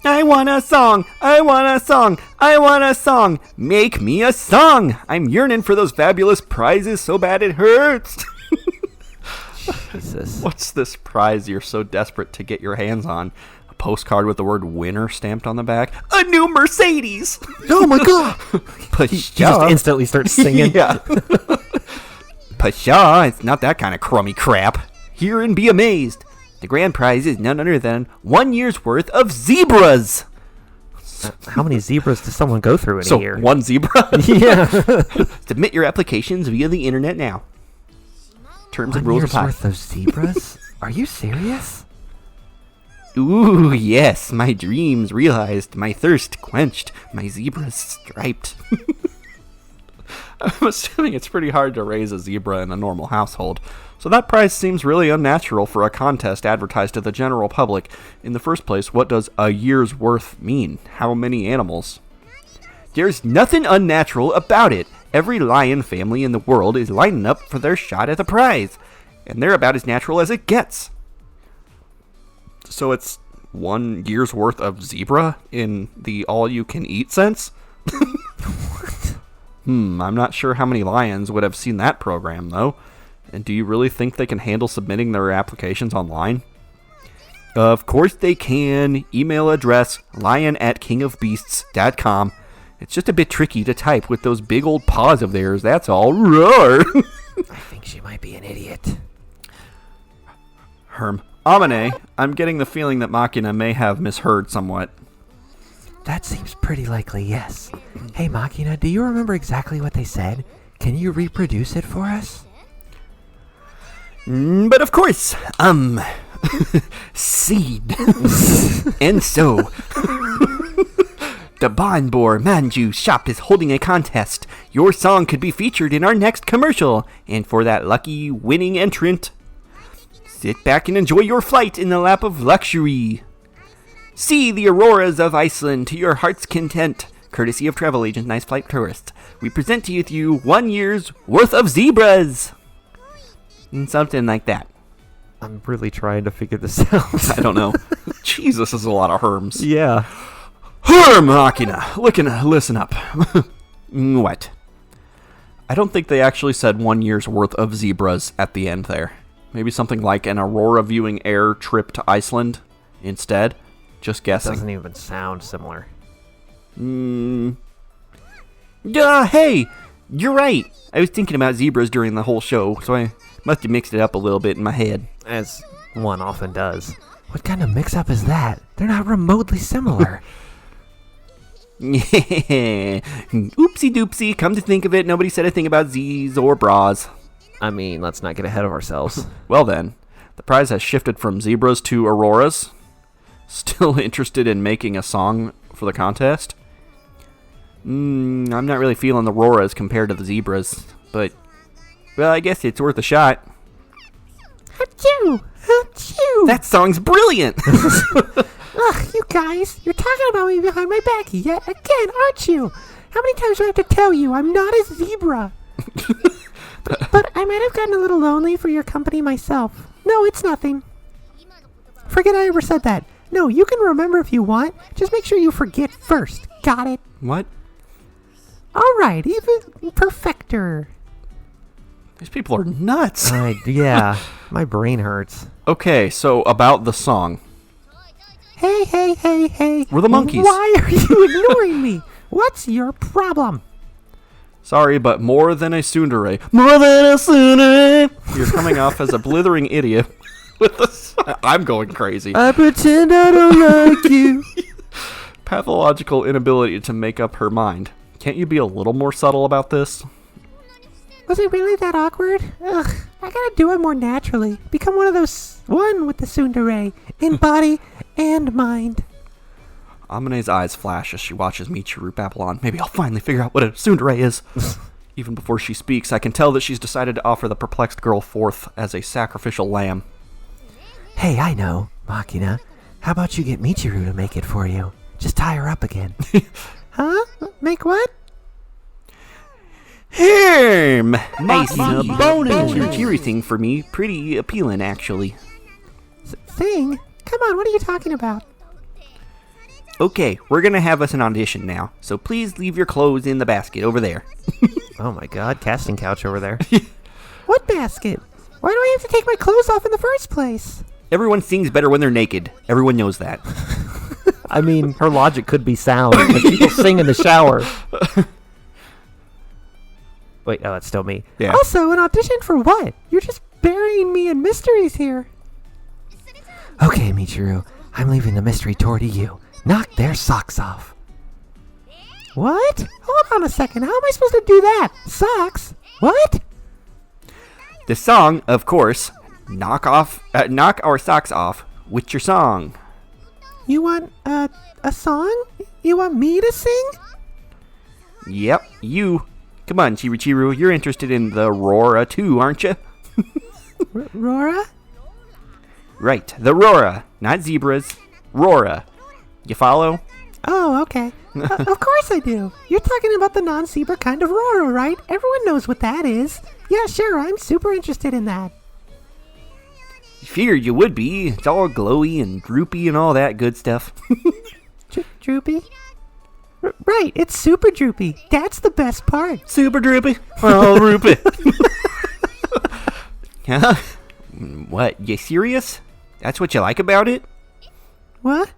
I want a song! I want a song! I want a song! Make me a song! I'm yearning for those fabulous prizes so bad it hurts! Jesus. What's this prize you're so desperate to get your hands on? A postcard with the word winner stamped on the back? A new Mercedes! Oh my god! He just instantly starts singing. Yeah. Pshaw, it's not that kind of crummy crap. Hear and be amazed. The grand prize is none other than 1 year's worth of zebras. How many zebras does someone go through in a year? One zebra? Yeah. Submit your applications via the internet now. Terms and rules 1 year's apply. worth of zebras? Are you serious? Ooh, yes, my dreams realized, my thirst quenched, my zebras striped. I'm assuming it's pretty hard to raise a zebra in a normal household, So that prize seems really unnatural for a contest advertised to the general public. In the first place, what does a year's worth mean? How many animals? There's nothing unnatural about it. Every lion family in the world is lining up for their shot at the prize. And they're about as natural as it gets. So it's 1 year's worth of zebra in the all-you-can-eat sense? What? I'm not sure how many lions would have seen that program, though. And do you really think they can handle submitting their applications online? Of course they can. Email address lion@kingofbeasts.com. It's just a bit tricky to type with those big old paws of theirs, that's all. Roar! I think she might be an idiot. Amane, I'm getting the feeling that Makina may have misheard somewhat. That seems pretty likely, yes. Hey, Makina, do you remember exactly what they said? Can you reproduce it for us? But of course, seed. And so, the Bonbor Manju shop is holding a contest. Your song could be featured in our next commercial. And for that lucky winning entrant, sit back and enjoy your flight in the lap of luxury. See the auroras of Iceland to your heart's content. Courtesy of travel agent Nice Flight Tourist, we present to you 1 year's worth of zebras. Something like that. I'm really trying to figure this out. I don't know. Jesus, this is a lot of herms. Yeah. Makina, listen up. What? I don't think they actually said 1 year's worth of zebras at the end there. Maybe something like an aurora viewing air trip to Iceland instead. Just guessing. Doesn't even sound similar. Hey, you're right. I was thinking about zebras during the whole show, so I must have mixed it up a little bit in my head. As one often does. What kind of mix-up is that? They're not remotely similar. Oopsie doopsie, come to think of it, nobody said a thing about Z's or bras. I mean, let's not get ahead of ourselves. Well then, the prize has shifted from zebras to auroras. Still interested in making a song for the contest? I'm not really feeling the auroras compared to the zebras, but, well, I guess it's worth a shot. Achoo! Achoo! That song's brilliant! Ugh, you guys, you're talking about me behind my back yet again, aren't you? How many times do I have to tell you I'm not a zebra? but I might have gotten a little lonely for your company myself. No, it's nothing. Forget I ever said that. No, you can remember if you want. Just make sure you forget first. Got it? What? All right, even perfecter. These people are nuts. Yeah, my brain hurts. Okay, so about the song. Hey. We're the monkeys. Why are you ignoring me? What's your problem? Sorry, but more than a tsundere. More than a tsundere! You're coming off as a blithering idiot. With the I'm going crazy. I pretend I don't like you. Pathological inability to make up her mind. Can't you be a little more subtle about this? Was it really that awkward? Ugh, I gotta do it more naturally. Become one with the tsundere, in body and mind. Amane's eyes flash as she watches Michiru babble on. Maybe I'll finally figure out what a tsundere is. Even before she speaks, I can tell that she's decided to offer the perplexed girl forth as a sacrificial lamb. Hey, I know, Makina. How about you get Michiru to make it for you? Just tie her up again. Huh? Make what? Nice bonus. Michiru thing for me. Pretty appealing, actually. Thing? Come on, what are you talking about? Okay, we're gonna have us an audition now, so please leave your clothes in the basket over there. Oh my god, casting couch over there. What basket? Why do I have to take my clothes off in the first place? Everyone sings better when they're naked. Everyone knows that. I mean, her logic could be sound, but people sing in the shower. Wait, oh, that's still me. Yeah. Also, an audition for what? You're just burying me in mysteries here. Okay, Michiru, I'm leaving the mystery tour to you. Knock their socks off. What? Hold on a second. How am I supposed to do that? Socks? What? The song, of course, knock our socks off with your song. You want, a song? You want me to sing? Yep, you. Come on, Chiru. You're interested in the Aurora too, aren't you? Rora? Right, the Rora, not zebras. Rora. You follow? Oh, okay. Of course I do. You're talking about the non-zebra kind of Rora, right? Everyone knows what that is. Yeah, sure, I'm super interested in that. Figured you would be. It's all glowy and droopy and all that good stuff. Droopy? Right, it's super droopy. That's the best part. Super droopy. Oh, droopy. Huh? What, you serious? That's what you like about it? What?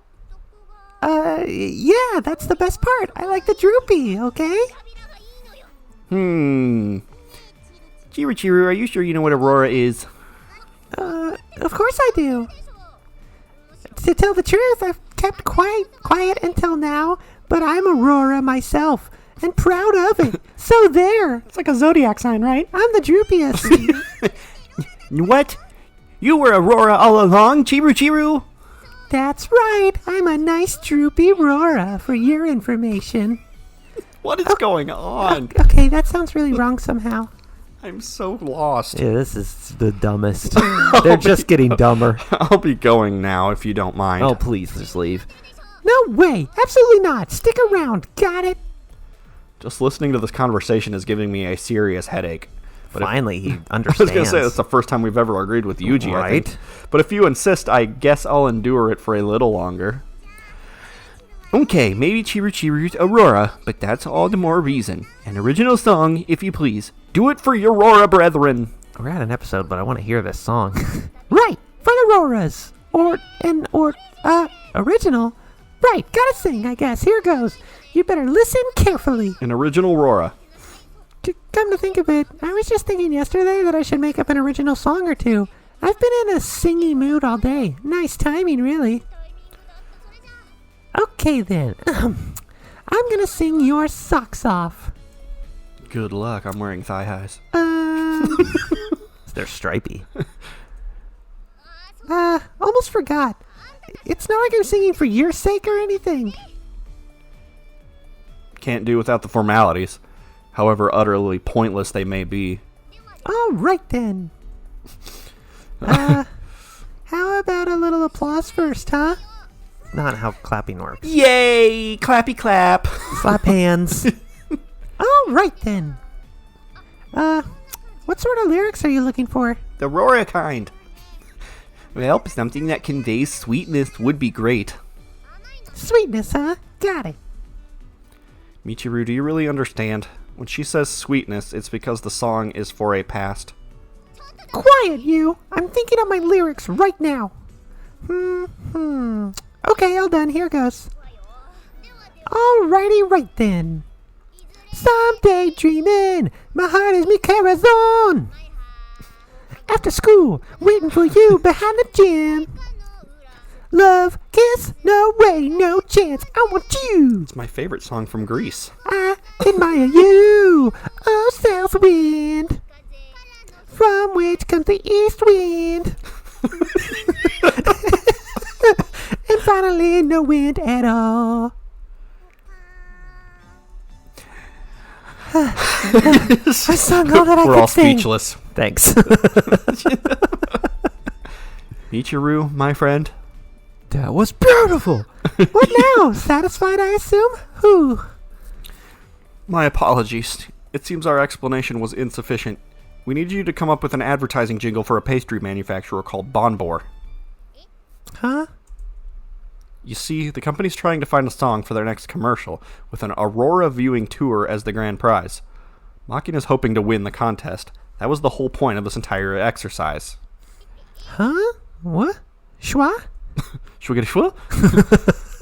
Yeah, that's the best part. I like the droopy, okay? Chiru, are you sure you know what Aurora is? Of course I do. To tell the truth, I've kept quiet until now, but I'm Aurora myself, and proud of it. So there. It's like a zodiac sign, right? I'm the droopiest. What? You were Aurora all along, Chiru? That's right. I'm a nice droopy Aurora, for your information. What is going on? Okay, that sounds really wrong somehow. I'm so lost. Yeah, this is the dumbest. They're just getting dumber. I'll be going now if you don't mind. Oh, please, just leave. No way. Absolutely not. Stick around. Got it? Just listening to this conversation is giving me a serious headache. But Finally, he I was understands. going to say that's the first time we've ever agreed with Yuji, I think. Right. But if you insist, I guess I'll endure it for a little longer. Okay, maybe Chiru's Aurora, but that's all the more reason. An original song, if you please. Do it for your Aurora brethren. We're at an episode, but I want to hear this song. Right. For the Auroras. Original. Right. Gotta sing, I guess. Here goes. You better listen carefully. An original Aurora. Come to think of it, I was just thinking yesterday that I should make up an original song or two. I've been in a singy mood all day. Nice timing, really. Okay, then. I'm gonna sing your socks off. Good luck, I'm wearing thigh highs. They're stripy. Almost forgot. It's not like I'm singing for your sake or anything. Can't do without the formalities, however utterly pointless they may be. All right, then. How about a little applause first, huh? Not how clapping works. Yay! Clappy clap! Slap hands. All right, then. What sort of lyrics are you looking for? The Aurora kind. Well, something that conveys sweetness would be great. Sweetness, huh? Got it. Michiru, do you really understand? When she says sweetness, it's because the song is for a past. Quiet, you! I'm thinking of my lyrics right now. Okay, all done. Here goes. Alrighty, right then. Someday dreaming, my heart is Mikira's zone. After school, waiting for you behind the gym. Love, kiss, no way, no chance. I want you. It's my favorite song from Greece. I admire you, oh south wind, from which comes the east wind. And finally, no wind at all. I sung all that I We're could all sing. speechless. Thanks. Michiru, my friend. That was beautiful. What now? Satisfied, I assume? Who? My apologies. It seems our explanation was insufficient. We need you to come up with an advertising jingle for a pastry manufacturer called Bonbor. Huh? You see, the company's trying to find a song for their next commercial, with an Aurora viewing tour as the grand prize. Makina's hoping to win the contest. That was the whole point of this entire exercise. Huh? What? Schwa? Shwiggy-shwa?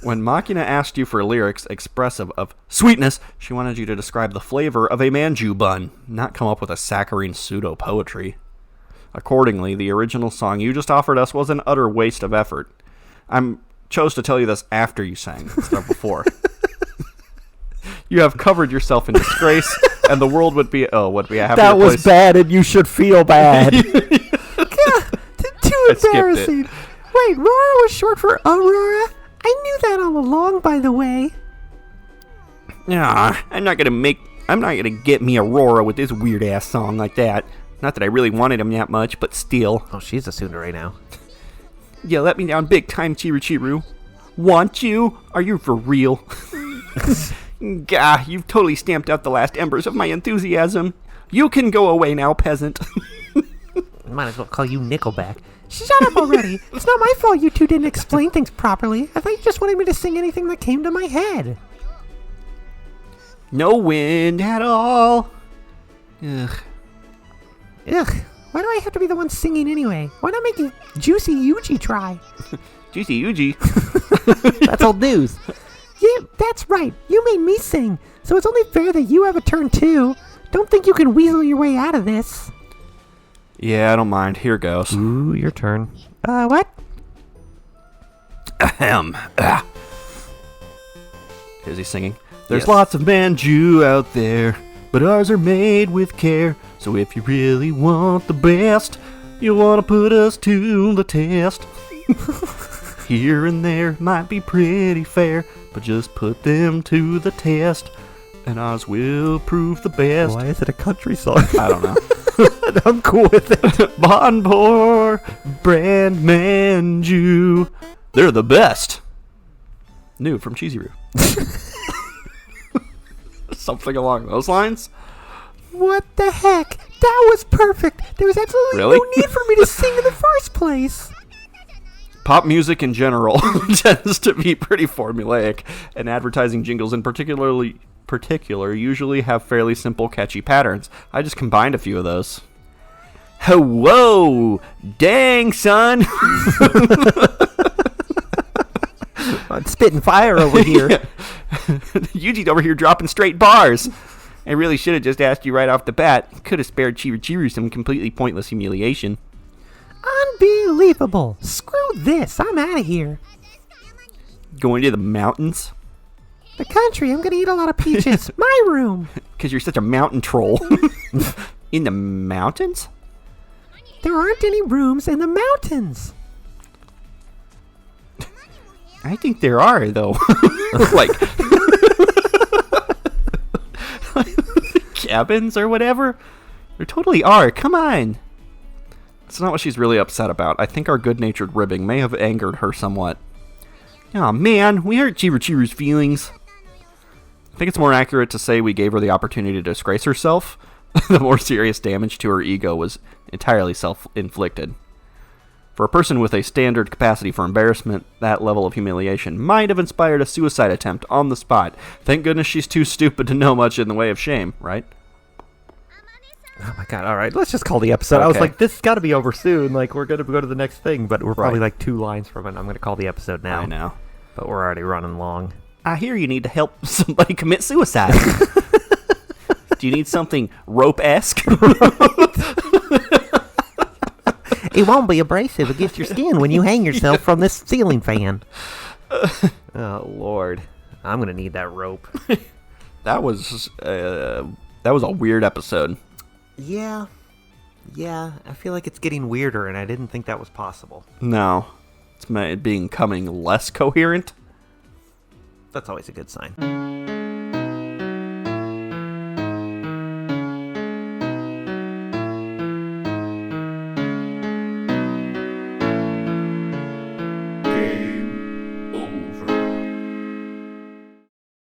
When Makina asked you for lyrics expressive of sweetness, she wanted you to describe the flavor of a manju bun, not come up with a saccharine pseudo-poetry. Accordingly, the original song you just offered us was an utter waste of effort. I chose to tell you this after you sang, instead of before. You have covered yourself in disgrace, and the world would be, would be a happier That was place. bad, and you should feel bad. Too I skipped it. embarrassing. Wait, Rora was short for Aurora? I knew that all along, by the way. Nah, I'm not gonna get me Aurora with this weird-ass song like that. Not that I really wanted him that much, but still. Oh, she's a tsundere now. You let me down big time, Chiru. Want you? Are you for real? Gah, you've totally stamped out the last embers of my enthusiasm. You can go away now, peasant. Might as well call you Nickelback. Shut up already. It's not my fault you two didn't explain things properly. I thought you just wanted me to sing anything that came to my head. No wind at all. Ugh. Why do I have to be the one singing anyway? Why not make Juicy Yuji try? Juicy Yuji. That's old news. Yeah, that's right. You made me sing, so it's only fair that you have a turn too. Don't think you can weasel your way out of this. Yeah, I don't mind. Here goes. Ooh, your turn. What? Ahem. Ah. Is he singing? There's lots of manju out there, but ours are made with care. So if you really want the best, you want to put us to the test. Here and there might be pretty fair, but just put them to the test, and ours will prove the best. Why is it a country song? I don't know. I'm cool with it. Bonbor, brand manju. They're the best. New from Cheesy Roo. Something along those lines. What the heck? That was perfect. There was absolutely Really? no need for me to sing in the first place. Pop music in general tends to be pretty formulaic, and advertising jingles in particular usually have fairly simple, catchy patterns. I just combined a few of those. Whoa! Dang, son! I'm spitting fire over here. Yuji's over here dropping straight bars. I really should have just asked you right off the bat. Could have spared Chiru some completely pointless humiliation. Unbelievable. Screw this. I'm out of here. Going to the mountains? The country. I'm going to eat a lot of peaches. My room. Because you're such a mountain troll. In the mountains? There aren't any rooms in the mountains. I think there are, though. like cabins or whatever. There totally are. Come on. That's not what she's really upset about. I think our good-natured ribbing may have angered her somewhat. Oh man, we hurt Chiru's feelings. I think it's more accurate to say we gave her the opportunity to disgrace herself. The more serious damage to her ego was entirely self-inflicted. For a person with a standard capacity for embarrassment, that level of humiliation might have inspired a suicide attempt on the spot. Thank goodness she's too stupid to know much in the way of shame, right? Oh my god, alright, let's just call the episode. Okay. I was like, this has got to be over soon. Like, we're going to go to the next thing, but we're probably like 2 lines from it. I'm going to call the episode now. I know. But we're already running long. I hear you need to help somebody commit suicide. Do you need something rope-esque? It won't be abrasive against your skin when you hang yourself from this ceiling fan. Oh, Lord. I'm going to need that rope. That was a weird episode. Yeah, I feel like it's getting weirder, and I didn't think that was possible. No. It's becoming less coherent. That's always a good sign.